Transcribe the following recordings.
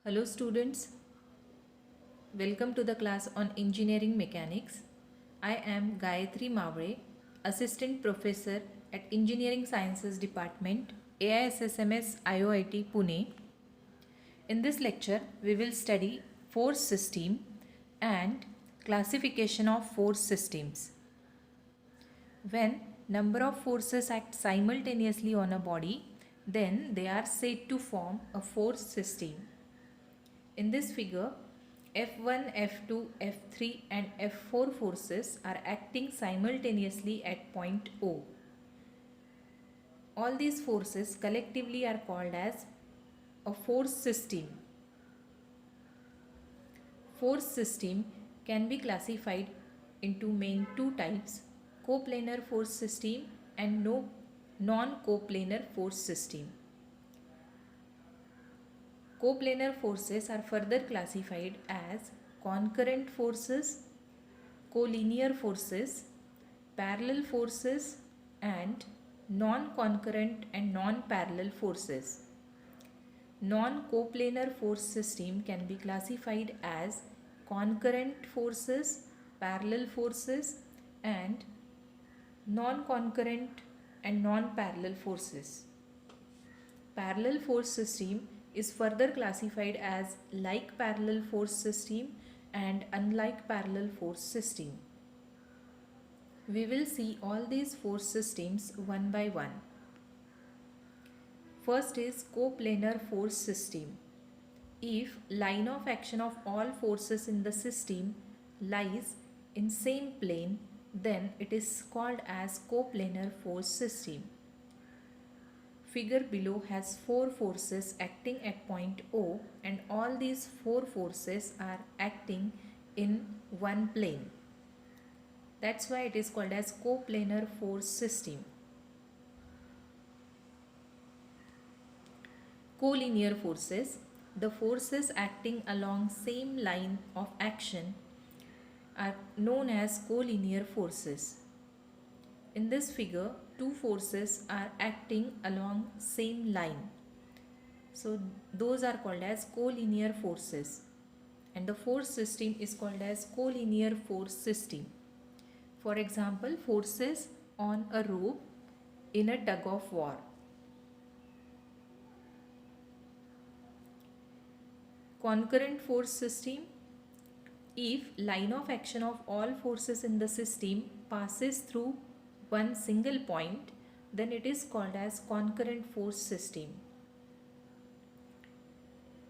Hello students, welcome to the class on Engineering Mechanics. I am Gayatri Mavre, Assistant Professor at Engineering Sciences Department, AISSMS IOIT Pune. In this lecture, we will study force system and classification of force systems. When number of forces act simultaneously on a body, then they are said to form a force system. In this figure, F1, F2, F3 and F4 forces are acting simultaneously at point O. All these forces collectively are called as a force system. Force system can be classified into main two types: coplanar force system and non-coplanar force system. Coplanar forces are further classified as concurrent forces, collinear forces, parallel forces and non-concurrent and non-parallel forces. Non-coplanar force system can be classified as concurrent forces, parallel forces and non-concurrent and non-parallel forces. Parallel force system is further classified as like parallel force system and unlike parallel force system. We will see all these force systems one by one. First is coplanar force system. If line of action of all forces in the system lies in same plane, then it is called as coplanar force system. Figure below has four forces acting at point O and all these four forces are acting in one plane. That's why it is called as coplanar force system. Collinear forces. The forces acting along same line of action are known as collinear forces. In this figure, two forces are acting along same line. So those are called as collinear forces. And the force system is called as collinear force system. For example, forces on a rope in a tug of war. Concurrent force system. If line of action of all forces in the system passes through one single point, then it is called as concurrent force system.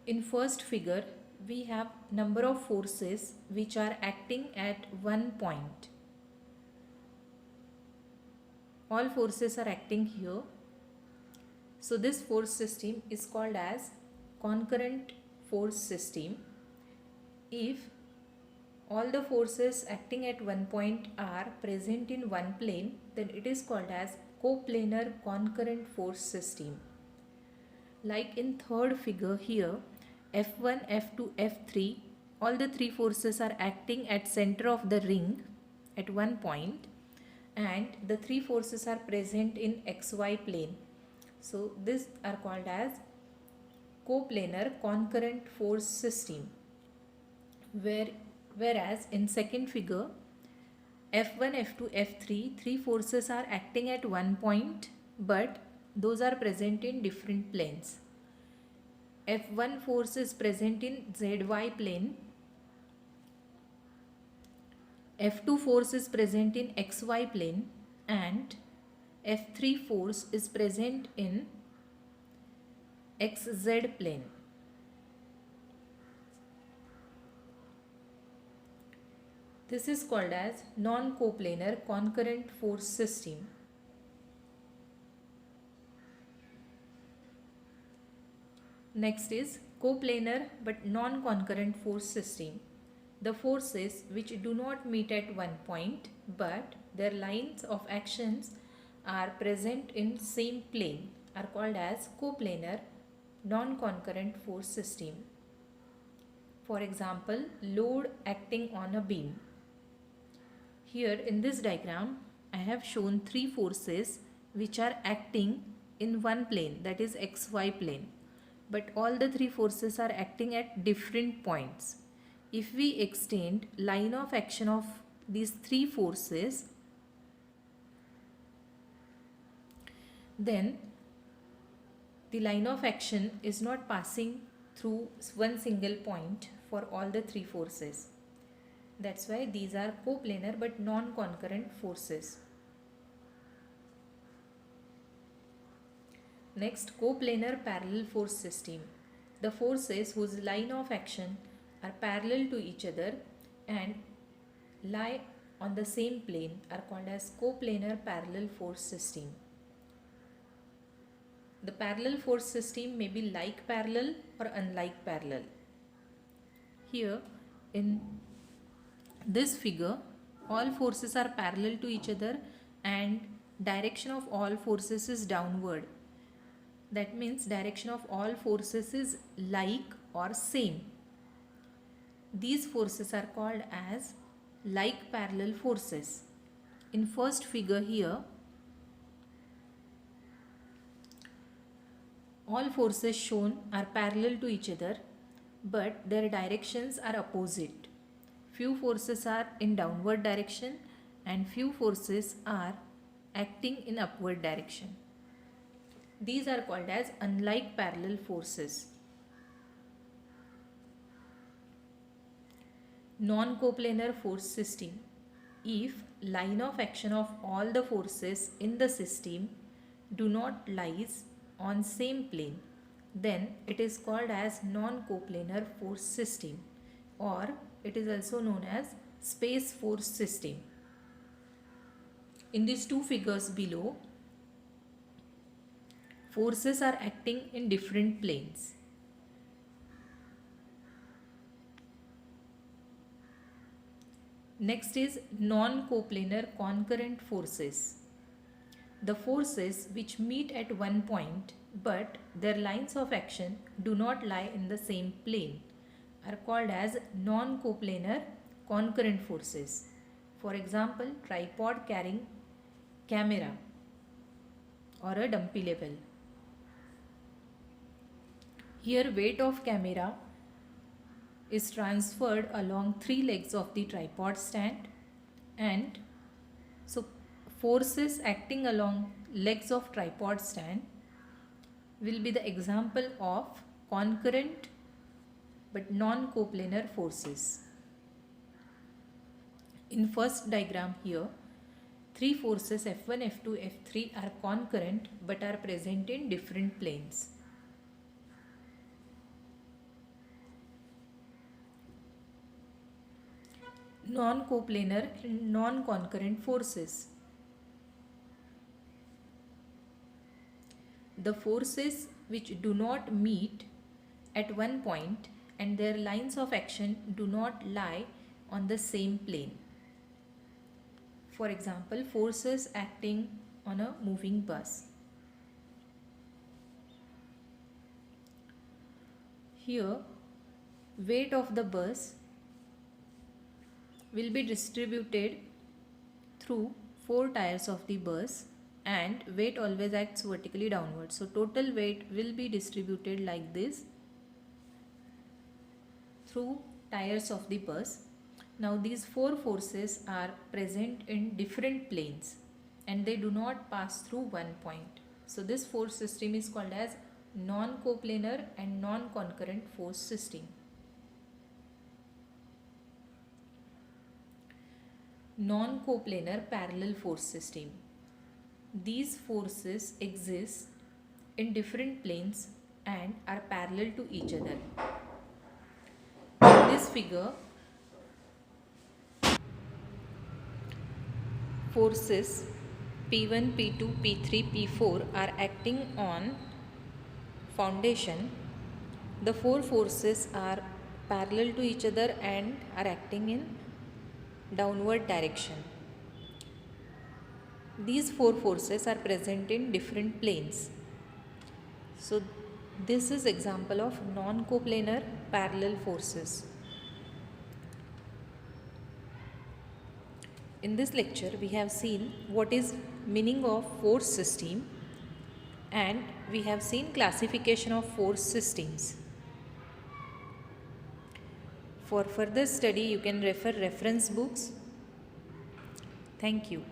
In first figure, we have number of forces which are acting at one point. All forces are acting here. So this force system is called as concurrent force system. If all the forces acting at one point are present in one plane, then it is called as coplanar concurrent force system. Like in third figure here, F1, F2, F3, all the three forces are acting at center of the ring at one point and the three forces are present in XY plane. So these are called as coplanar concurrent force system. Whereas in second figure, F1, F2, F3, three forces are acting at one point but those are present in different planes. F1 force is present in ZY plane, F2 force is present in XY plane and F3 force is present in XZ plane. This is called as non-coplanar concurrent force system. Next is coplanar but non-concurrent force system. The forces which do not meet at one point but their lines of actions are present in same plane are called as coplanar non-concurrent force system. For example, load acting on a beam. Here in this diagram, I have shown three forces which are acting in one plane, that is XY plane. but all the three forces are acting at different points. If we extend line of action of these three forces, then the line of action is not passing through one single point for all the three forces. That's why these are coplanar but non-concurrent forces. Next, coplanar parallel force system. The forces whose line of action are parallel to each other and lie on the same plane are called as coplanar parallel force system. The parallel force system may be like parallel or unlike parallel. Here in this figure, all forces are parallel to each other and direction of all forces is downward. That means direction of all forces is like or same. These forces are called as like parallel forces. In first figure here, all forces shown are parallel to each other, but their directions are opposite. Few forces are in downward direction and few forces are acting in upward direction. These are called as unlike parallel forces. Non-coplanar force system. If line of action of all the forces in the system do not lies on same plane, then it is called as non-coplanar force system, or it is also known as space force system. In these two figures below, forces are acting in different planes. Next is non-coplanar concurrent forces. The forces which meet at one point but their lines of action do not lie in the same plane are called as non-coplanar concurrent forces. For example, tripod carrying camera or a dumpy level. Here weight of camera is transferred along three legs of the tripod stand, and so forces acting along legs of tripod stand will be the example of concurrent but non-coplanar forces. In first diagram here, three forces F1, F2, F3 are concurrent but are present in different planes. Non-coplanar and non-concurrent forces. The forces which do not meet at one point and their lines of action do not lie on the same plane. For example, forces acting on a moving bus. Here, weight of the bus will be distributed through 4 tires of the bus, and weight always acts vertically downward. So total weight will be distributed like this through tires of the bus. Now these 4 forces are present in different planes and they do not pass through one point. So this force system is called as non-coplanar and non-concurrent force system. Non-coplanar parallel force system. These forces exist in different planes and are parallel to each other. In this figure, forces P1, P2, P3, P4 are acting on foundation. The 4 forces are parallel to each other and are acting in downward direction. These 4 forces are present in different planes. So this is example of non-coplanar parallel forces. In this lecture we have seen what is meaning of force system, and we have seen classification of force systems. For further study, you can refer reference books. Thank you.